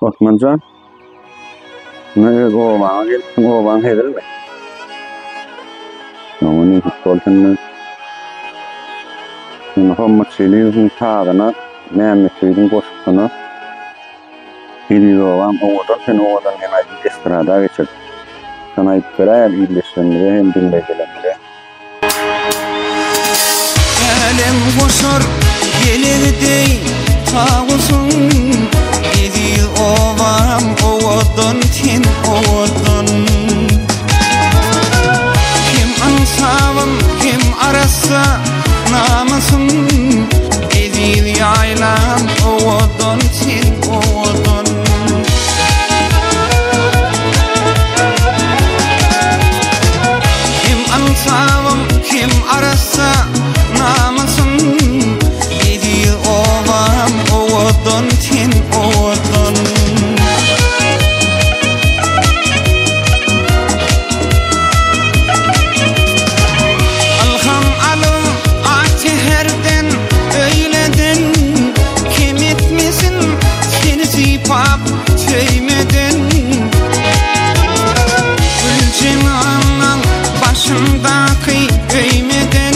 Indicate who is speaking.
Speaker 1: Osmancan, ne ovağa gelsin, ovağa hedilme. Onu futbolun Muhammed Şeli'nin tağına, Mehmet'in koşusuna, Hidi ovam, ovadan sen ovadan yana estrada geçir. Sana iptirayam iyileştirmeli, hem dinleyicilerle.
Speaker 2: Elem koşar, gelirdi tağusun. Hidi ovam, ovadan sen ovadan. Kim ansavım, kim arasa namasın. Hidi yaylan, ovadan sen ovadan. Kim ansavım, kim arasa namasın. Hidi ovam, ovadan sen ovadan. Alham alım ağaçı herden öyledin. Kim etmesin seni zipap söymedin. Gülcemanın başındaki öymeden.